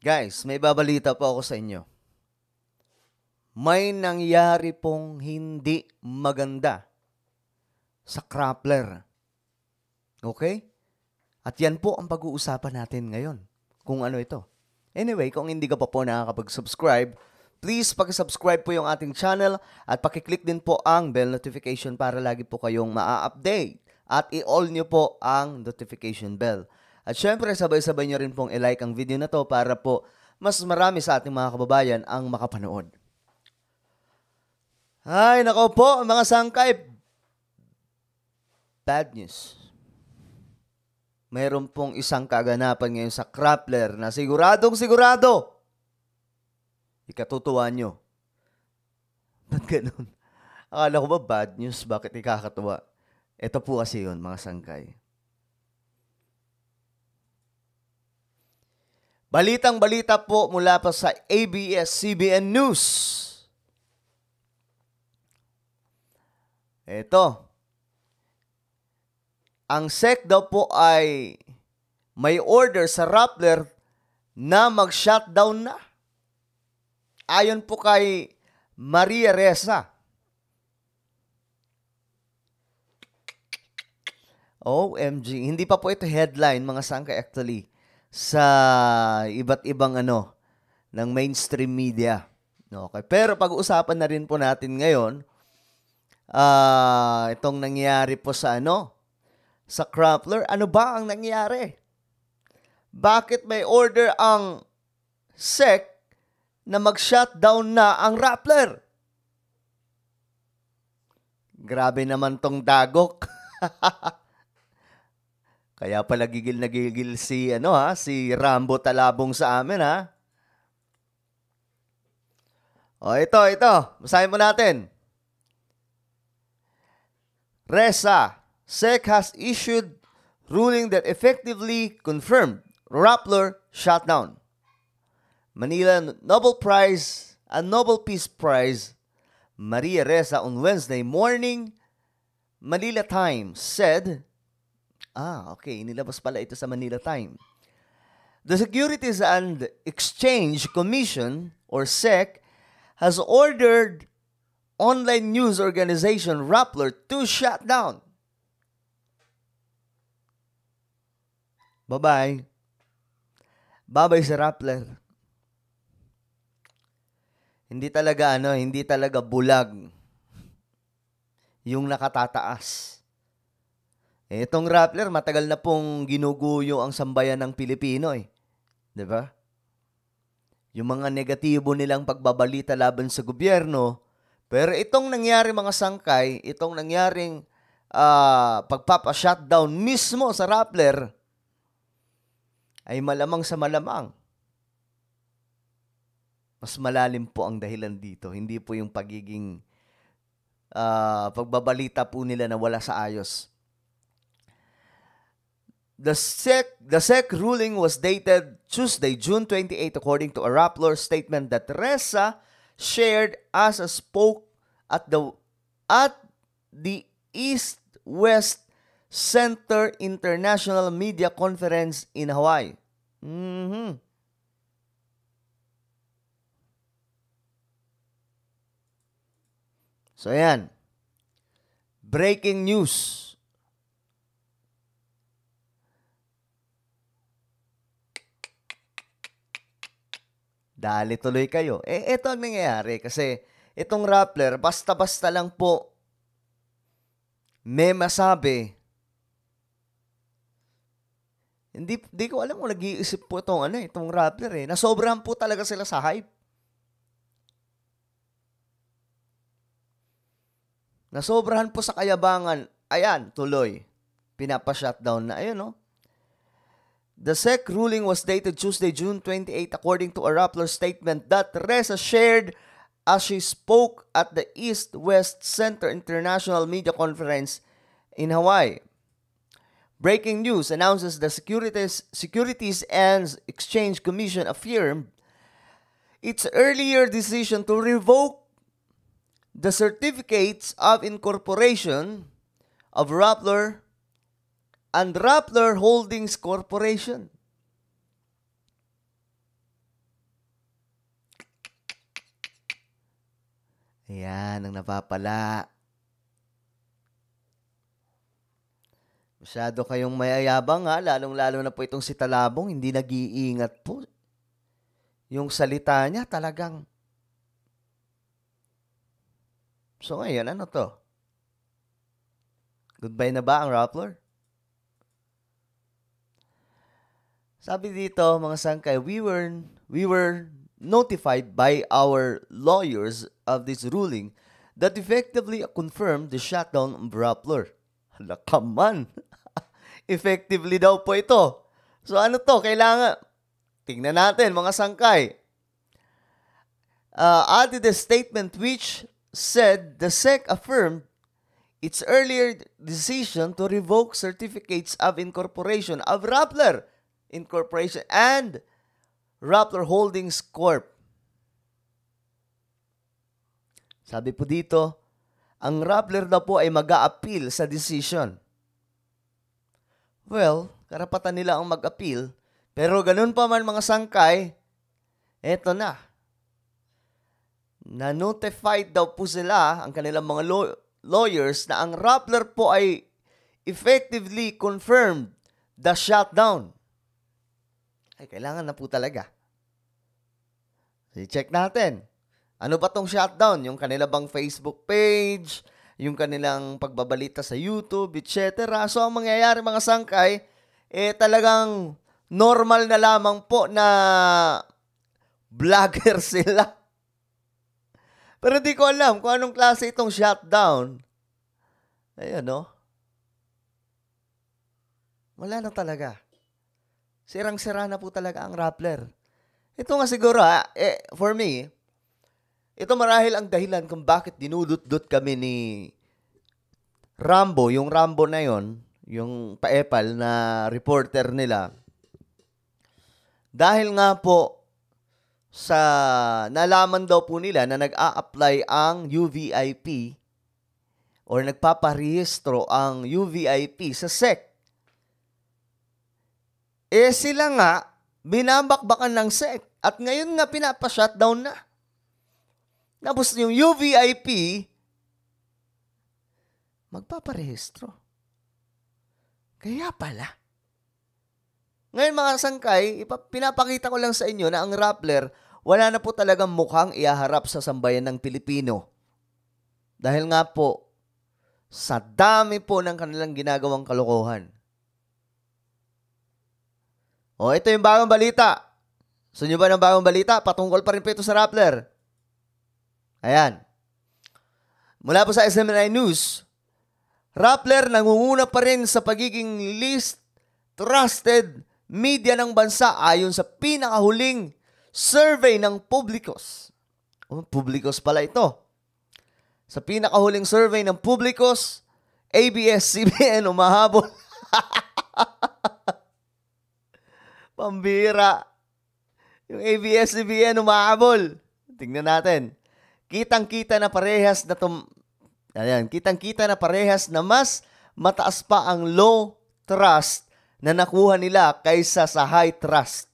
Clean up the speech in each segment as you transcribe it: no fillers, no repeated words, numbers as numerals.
Guys, may babalita po ako sa inyo. May nangyari pong hindi maganda sa Crappler. Okay? At yan po ang pag-uusapan natin ngayon. Kung ano ito. Anyway, kung hindi ka pa po nakakapag-subscribe, please pag-subscribe po yung ating channel at pakiclick din po ang bell notification para lagi po kayong maa-update. At i-all nyo po ang notification bell. At syempre, sabay-sabay nyo rin pong i-like ang video na to para po mas marami sa ating mga kababayan ang makapanood. Ay, nako po, mga sangkay. Bad news. Mayroon pong isang kaganapan ngayon sa Crappler na siguradong sigurado. Ikatutuwa nyo. Ba't ganun? Akala ko ba bad news? Bakit ikakatuwa? Ito po kasi yun, mga sangkay. Balitang-balita po mula pa sa ABS-CBN News. Ito. Ang SEC daw po ay may order sa Rappler na mag-shutdown na. Ayon po kay Maria Ressa. OMG. Hindi pa po ito headline, mga sangkay, actually, sa iba't ibang ng mainstream media. Okay. Pero pag-uusapan na rin po natin ngayon, itong nangyari po sa sa Crappler. Ano ba ang nangyari? Bakit may order ang SEC na mag-shutdown na ang Rappler? Grabe naman tong dagok. Kaya pala gigil na gigil si si Rambo Talabong sa amin, ha. O ito. Basahin mo natin. Ressa, SEC has issued ruling that effectively confirmed Rappler shutdown. Manila Nobel Prize and Nobel Peace Prize Maria Ressa on Wednesday morning, Manila Times said, okay, inilabas pala ito sa Manila Times. The Securities and Exchange Commission, or SEC, has ordered online news organization Rappler to shut down. Bye-bye. Bye-bye sa Rappler. Hindi talaga bulag yung nakatataas. Itong Rappler, matagal na pong ginuguyo ang sambayan ng Pilipino, eh. 'Di ba? Yung mga negatibo nilang pagbabalita laban sa gobyerno, pero itong nangyari, mga sangkay, itong nangyaring pagpapa-shutdown mismo sa Rappler, ay malamang sa malamang. Mas malalim po ang dahilan dito. Hindi po yung pagiging pagbabalita po nila na wala sa ayos. The SEC ruling was dated Tuesday, June 28, according to a Rappler statement that Ressa shared as a spoke at the East-West Center International Media Conference in Hawaii. So, ayan. Breaking news. Dali tuloy kayo. Ito ang nangyayari kasi itong Rappler, basta-basta lang po may masabi. Hindi ko alam kung nag-iisip po itong Rappler, eh. Nasobrahan po talaga sila sa hype. Nasobrahan po sa kayabangan. Ayan, tuloy. Pinapa-shutdown na. Ayun, no? The SEC ruling was dated Tuesday, June 28, according to a Rappler statement that Ressa shared as she spoke at the East-West Center International Media Conference in Hawaii. Breaking news announces the Securities and Exchange Commission affirmed its earlier decision to revoke the certificates of incorporation of Rappler and Rappler Holdings Corporation. Ayan, ang napapala. Masyado kayong mayayabang ha, lalong-lalo na po itong si Talabong, hindi nag-iingat po. Yung salita niya talagang. So ngayon, ano to? Goodbye na ba ang Rappler? Sabi dito, mga sangkay, we were notified by our lawyers of this ruling that effectively confirmed the shutdown of Rappler. Hala, come on. Effectively daw po ito. So ano to? Kailangan, tingnan natin mga sangkay. Added a statement which said the SEC affirmed its earlier decision to revoke certificates of incorporation of Rappler Incorporation and Rappler Holdings Corp. Sabi po dito, ang Rappler daw po ay mag-a-appeal sa decision. Well, karapatan nila ang mag-appeal, pero ganun pa man mga sangkay, eto na. Na-notified daw po sila, ang kanilang mga lawyers, na ang Rappler po ay effectively confirmed the shutdown. Ay, kailangan na po talaga. I-check natin. Ano ba tong shutdown? Yung kanila bang Facebook page, yung kanilang pagbabalita sa YouTube, etc. So, ang mangyayari mga sangkay, talagang normal na lamang po na vlogger sila. Pero di ko alam kung anong klase itong shutdown. Ayan, no? Wala na talaga. Sirang-sira na po talaga ang Rappler. Ito nga siguro, for me, ito marahil ang dahilan kung bakit dinudut-dut kami ni Rambo, yung Rambo na yon, yung paepal na reporter nila. Dahil nga po sa nalaman daw po nila na nag-a-apply ang UVIP or nagpaparehistro ang UVIP sa SEC. Sila nga, binabakbakan ng SEC at ngayon nga pinapa-shutdown na. Tapos yung UVIP, magpaparehistro. Kaya pala. Ngayon mga sangkay, pinapakita ko lang sa inyo na ang Rappler, wala na po talagang mukhang iaharap sa sambayan ng Pilipino. Dahil nga po, sa dami po ng kanilang ginagawang kalokohan. O, ito yung bagong balita. Gusto nyo ba ng bagong balita? Patungkol pa rin po ito sa Rappler. Ayan. Mula po sa SMNI News, Rappler nangunguna pa rin sa pagiging least trusted media ng bansa ayon sa pinakahuling survey ng Publicos. Publicos pala ito. Sa pinakahuling survey ng Publicos, ABS-CBN umahabol. Pambira. Yung ABS-CBN umahabol. Tingnan natin. Kitang-kita na parehas na mas mataas pa ang low trust na nakuha nila kaysa sa high trust.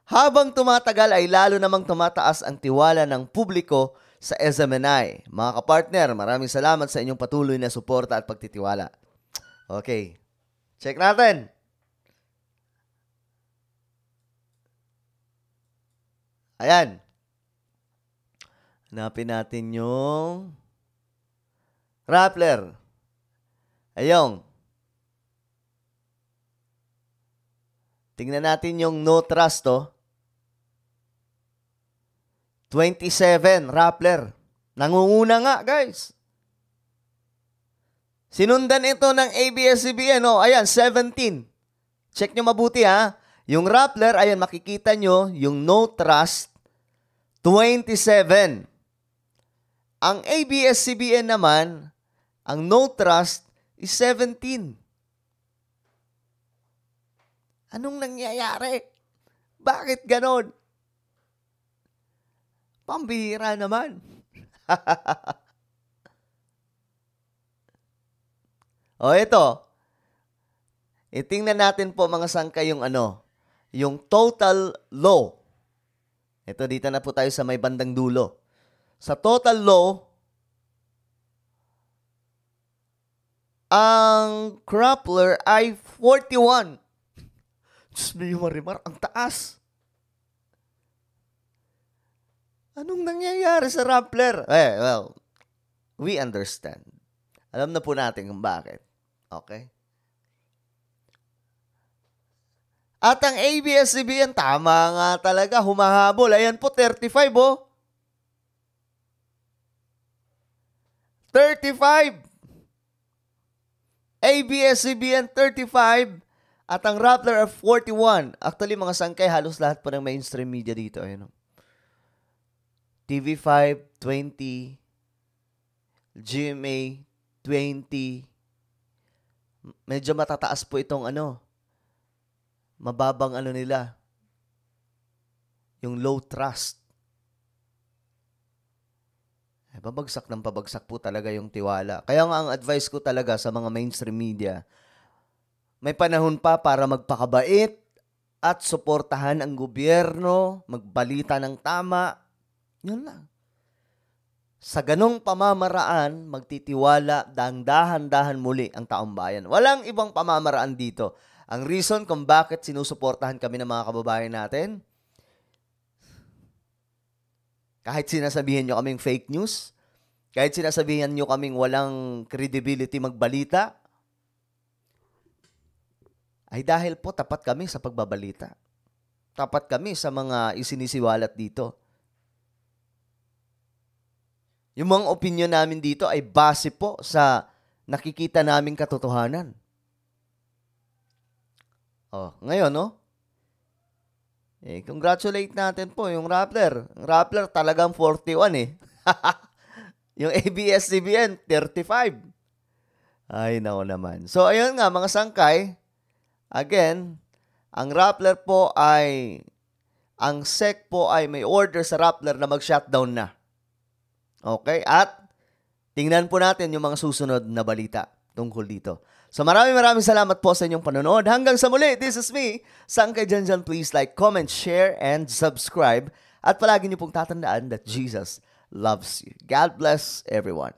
Habang tumatagal ay lalo namang tumataas ang tiwala ng publiko sa SMNI. Mga kapartner, maraming salamat sa inyong patuloy na suporta at pagtitiwala. Okay. Check natin. Ayan. Hanapin natin yung Rappler. Ayun. Tingnan natin yung no trust, oh. 27, Rappler. Nangunguna nga, guys. Sinundan ito ng ABS-CBN, oh. Ayan, 17. Check nyo mabuti, ha. Yung Rappler, ayan, makikita nyo, yung no trust, 27. Ang ABS-CBN naman, ang no trust is 17. Anong nangyayari? Bakit ganon? Pambihira naman. O ito. Itingnan natin po mga sangka yung yung total low. Ito dito na po tayo sa may bandang dulo. Sa total low, Ang Rappler ay 41. Diyos me, Marimar, ang taas. Anong nangyayari sa Rappler? Well, we understand. Alam na po natin kung bakit. Okay? At ang ABS-CBN, tama nga talaga, humahabol. Ayan po, 35 oh. 35. ABS-CBN 35 at ang Rappler of 41. Actually, mga sangkay, halos lahat po ng mainstream media dito. Ayun. TV5, 20. GMA, 20. Medyo matataas po itong mababang nila. Yung low trust. Pabagsak ng pabagsak po talaga yung tiwala. Kaya nga ang advice ko talaga sa mga mainstream media, may panahon pa para magpakabait at suportahan ang gobyerno, magbalita ng tama. Yun lang. Sa ganong pamamaraan, magtitiwala, dahan-dahan muli ang taong bayan. Walang ibang pamamaraan dito. Ang reason kung bakit sinusuportahan kami ng mga kababayan natin, kahit sinasabihin nyo kaming fake news, kahit sinasabihan nyo kaming walang credibility magbalita, ay dahil po tapat kami sa pagbabalita. Tapat kami sa mga isinisiwalat dito. Yung mga opinion namin dito ay base po sa nakikita naming katotohanan. Ngayon, congratulate natin po yung Rappler. Yung Rappler talagang 41 eh. Yung ABS-CBN, 35. Ay, nako naman. So, ayun nga, mga sangkay. Again, ang Rappler po ay, ang SEC po ay may order sa Rappler na mag-shutdown na. Okay? At, tingnan po natin yung mga susunod na balita tungkol dito. So maraming salamat po sa inyong panonood. Hanggang sa muli, this is me, Sangkay Janjan. Please like, comment, share, and subscribe. At palagi niyo pong tatandaan that Jesus loves you. God bless everyone.